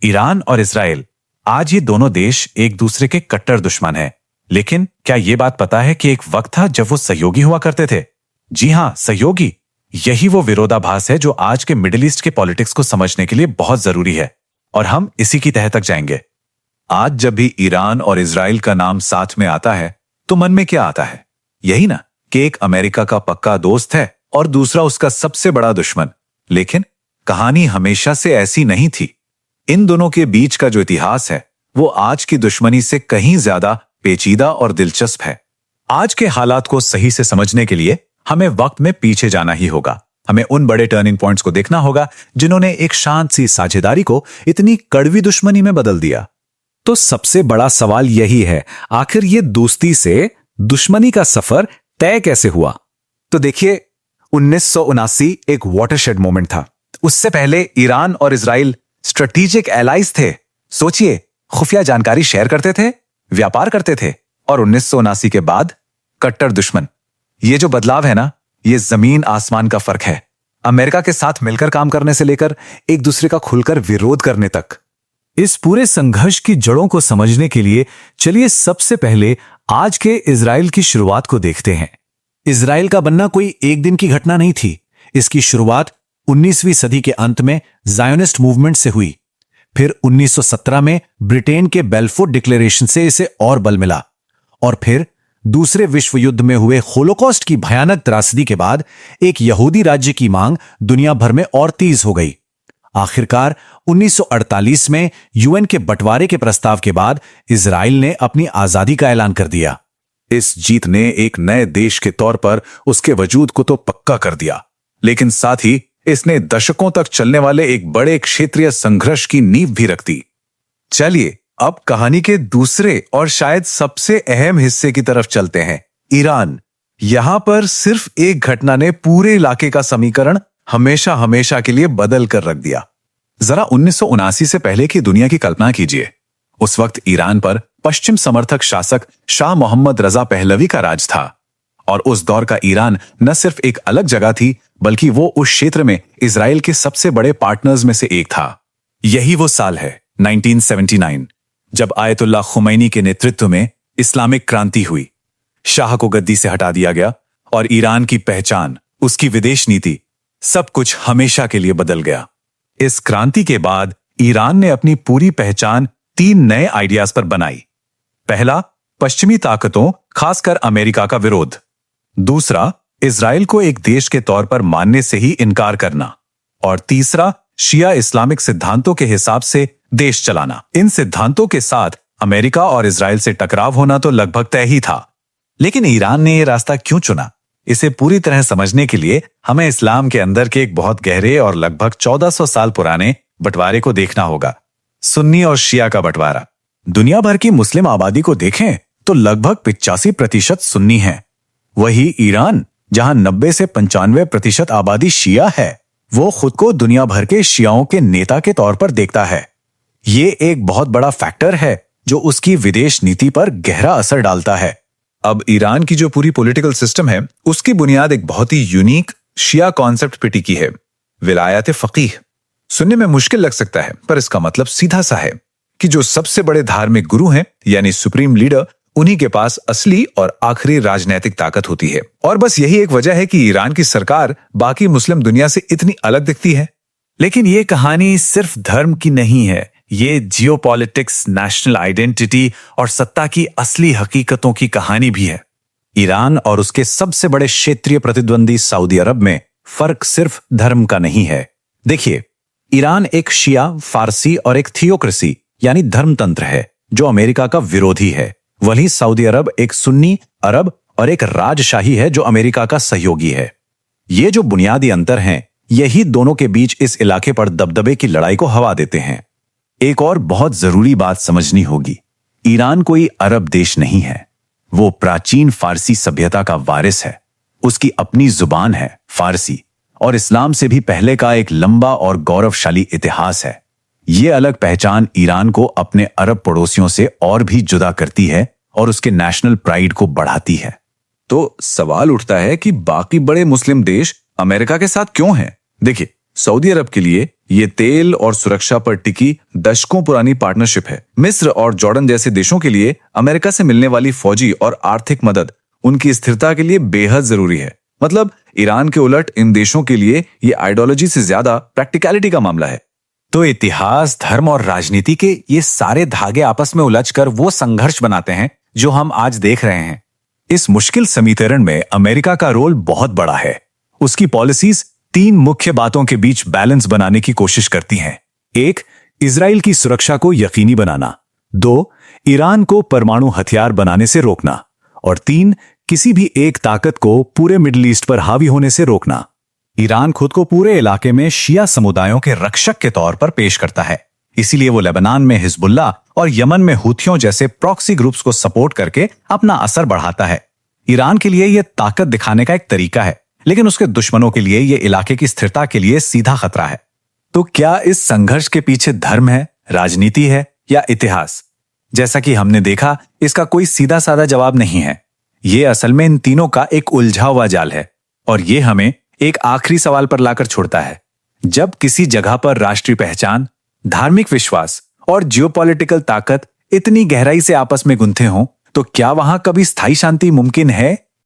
Iran और Israel, आज ये दोनों देश एक दूसरे के कट्टर दुश्मन हैं। लेकिन क्या ये बात पता है कि एक वक्त था जब वो सहयोगी हुआ करते थे? जी हां, सहयोगी। यही वो विरोधाभास है जो आज के मिडिल ईस्ट के पॉलिटिक्स को समझने के लिए बहुत जरूरी है, और हम इसी की तह तक जाएंगे। आज जब भी ईरान और इजराइल का नाम साथ में आता है तो मन में क्या आता है? यही ना कि एक अमेरिका का पक्का दोस्त है और दूसरा उसका सबसे बड़ा दुश्मन। लेकिन कहानी हमेशा से ऐसी नहीं थी। इन दोनों के बीच का जो इतिहास है वो आज की दुश्मनी से कहीं ज्यादा पेचीदा और दिलचस्प है। आज के हालात को सही से समझने के लिए हमें वक्त में पीछे जाना ही होगा। हमें उन बड़े टर्निंग पॉइंट्स को देखना होगा जिन्होंने एक शांत सी साझेदारी को इतनी कड़वी दुश्मनी में बदल दिया। तो सबसे बड़ा सवाल यही है, आखिर ये दोस्ती से दुश्मनी का सफर तय कैसे हुआ? तो देखिए, 1979 एक वाटरशेड मोमेंट था। उससे पहले ईरान और इजराइल स्ट्रेटेजिक एलाइज थे। सोचिए, खुफिया जानकारी शेयर करते थे, व्यापार करते थे, और 1979 के बाद कट्टर दुश्मन। ये जो बदलाव है ना, ये जमीन आसमान का फर्क है। अमेरिका के साथ मिलकर काम करने से लेकर एक दूसरे का खुलकर विरोध करने तक। इस पूरे संघर्ष की जड़ों को समझने के लिए चलिए सबसे पहले आज के इजराइल की शुरुआत को देखते हैं। इजराइल का बनना कोई एक दिन की घटना नहीं थी। इसकी शुरुआत 19वीं सदी के अंत में जायोनिस्ट मूवमेंट से हुई। फिर 1917 में ब्रिटेन के बेल्फोर डिक्लेरेशन से इसे और बल मिला, और फिर दूसरे विश्व युद्ध में हुए होलोकॉस्ट की भयानक त्रासदी के बाद एक यहूदी राज्य की मांग दुनिया भर में और तेज हो गई। आखिरकार 1948 में यूएन के बंटवारे के प्रस्ताव के बाद इजराइल ने अपनी आजादी का ऐलान कर दिया। इस जीत ने एक नए देश के तौर पर उसके वजूद को तो पक्का कर दिया, लेकिन साथ ही इसने दशकों तक चलने वाले एक बड़े क्षेत्रीय संघर्ष की नींव भी रख दी। चलिए अब कहानी के दूसरे और शायद सबसे अहम हिस्से की तरफ चलते हैं, ईरान। यहां पर सिर्फ एक घटना ने पूरे इलाके का समीकरण हमेशा हमेशा के लिए बदल कर रख दिया। जरा 1979 से पहले की दुनिया की कल्पना कीजिए। उस वक्त ईरान पर पश्चिम समर्थक शासक शाह मोहम्मद रजा पहलवी का राज था, और उस दौर का ईरान न सिर्फ एक अलग जगह थी, बल्कि वो उस क्षेत्र में इजराइल के सबसे बड़े पार्टनर्स में से एक था। यही वो साल है 1979, जब आयतुल्लाह खुमैनी के नेतृत्व में इस्लामिक क्रांति हुई। शाह को गद्दी से हटा दिया गया और ईरान की पहचान, उसकी विदेश नीति, सब कुछ हमेशा के लिए बदल गया। इस क्रांति के बाद ईरान ने अपनी पूरी पहचान 3 नए आइडियाज पर बनाई। पहला, पश्चिमी ताकतों खासकर अमेरिका का विरोध। दूसरा, इजराइल को एक देश के तौर पर मानने से ही इनकार करना। और तीसरा, शिया इस्लामिक सिद्धांतों के हिसाब से देश चलाना। इन सिद्धांतों के साथ अमेरिका और इजराइल से टकराव होना तो लगभग तय ही था। लेकिन ईरान ने यह रास्ता क्यों चुना? इसे पूरी तरह समझने के लिए हमें इस्लाम के अंदर के एक बहुत गहरे और लगभग 1400 साल पुराने बंटवारे को देखना होगा, सुन्नी और शिया का बंटवारा। दुनिया भर की मुस्लिम आबादी को देखें तो लगभग 85% सुन्नी है। वही ईरान, जहां 90 से 95% आबादी शिया है, वो खुद को दुनिया भर के शियाओं के नेता के तौर पर देखता है। ये एक बहुत बड़ा फैक्टर है जो उसकी विदेश नीति पर गहरा असर डालता है। अब ईरान की जो पूरी पॉलिटिकल सिस्टम है, उसकी बुनियाद एक बहुत ही यूनिक शिया कॉन्सेप्ट पे टिकी है, विलायत फकीह। सुनने में मुश्किल लग सकता है, पर इसका मतलब सीधा सा है कि जो सबसे बड़े धार्मिक गुरु हैं, यानी सुप्रीम लीडर, उन्हीं के पास असली और आखिरी राजनीतिक ताकत होती है। और बस यही एक वजह है कि ईरान की सरकार बाकी मुस्लिम दुनिया से इतनी अलग दिखती है। लेकिन ये कहानी सिर्फ धर्म की नहीं है। ये जियोपॉलिटिक्स, नेशनल आइडेंटिटी और सत्ता की असली हकीकतों की कहानी भी है। ईरान और उसके सबसे बड़े क्षेत्रीय प्रतिद्वंदी सऊदी अरब में फर्क सिर्फ धर्म का नहीं है। देखिए, ईरान एक शिया, फारसी और एक थियोक्रेसी यानी धर्मतंत्र है जो अमेरिका का विरोधी है। वहीं सऊदी अरब एक सुन्नी अरब और एक राजशाही है जो अमेरिका का सहयोगी है। ये जो बुनियादी अंतर हैं, यही दोनों के बीच इस इलाके पर दबदबे की लड़ाई को हवा देते हैं। एक और बहुत जरूरी बात समझनी होगी, ईरान कोई अरब देश नहीं है। वो प्राचीन फारसी सभ्यता का वारिस है। उसकी अपनी जुबान है फारसी, और इस्लाम से भी पहले का एक लंबा और गौरवशाली इतिहास है। ये अलग पहचान ईरान को अपने अरब पड़ोसियों से और भी जुदा करती है और उसके नेशनल प्राइड को बढ़ाती है। तो सवाल उठता है कि बाकी बड़े मुस्लिम देश अमेरिका के साथ क्यों हैं? देखिए, सऊदी अरब के लिए ये तेल और सुरक्षा पर टिकी दशकों पुरानी पार्टनरशिप है। मिस्र और जॉर्डन जैसे देशों के लिए अमेरिका से मिलने वाली फौजी और आर्थिक मदद उनकी स्थिरता के लिए बेहद जरूरी है। मतलब ईरान के उलट इन देशों के लिए ये आइडियोलॉजी से ज्यादा प्रैक्टिकलिटी का मामला है। तो इतिहास, धर्म और राजनीति के ये सारे धागे आपस में उलझकर वो संघर्ष बनाते हैं जो हम आज देख रहे हैं। इस मुश्किल समीकरण में अमेरिका का रोल बहुत बड़ा है। उसकी पॉलिसीज 3 मुख्य बातों के बीच बैलेंस बनाने की कोशिश करती हैं। 1, इजराइल की सुरक्षा को यकीनी बनाना। 2, ईरान को परमाणु हथियार बनाने से रोकना। और 3, किसी भी एक ताकत को पूरे मिडिल ईस्ट पर हावी होने से रोकना। ईरान खुद को पूरे इलाके में शिया समुदायों के रक्षक के तौर पर पेश करता है, इसीलिए वो लेबनान में हिजबुल्लाह और यमन में हूथियों जैसे प्रॉक्सी ग्रुप्स को सपोर्ट करके अपना असर बढ़ाता है। ईरान के लिए यह ताकत दिखाने का एक तरीका है, लेकिन उसके दुश्मनों के लिए यह इलाके की स्थिरता के लिए सीधा खतरा है। तो क्या इस संघर्ष के पीछे धर्म है, राजनीति है या इतिहास? जैसा कि हमने देखा, इसका कोई सीधा साधा जवाब नहीं है। ये असल में इन तीनों का एक उलझा हुआ जाल है और ये हमें एक आखिरी सवाल पर लाकर छोड़ता है। जब किसी जगह पर राष्ट्रीय पहचान, धार्मिक विश्वास और जियोपॉलिटिकल ताकत इतनी गहराई से आपस में गुंथे हों, तो क्या वहां कभी स्थायी शांति मुमकिन है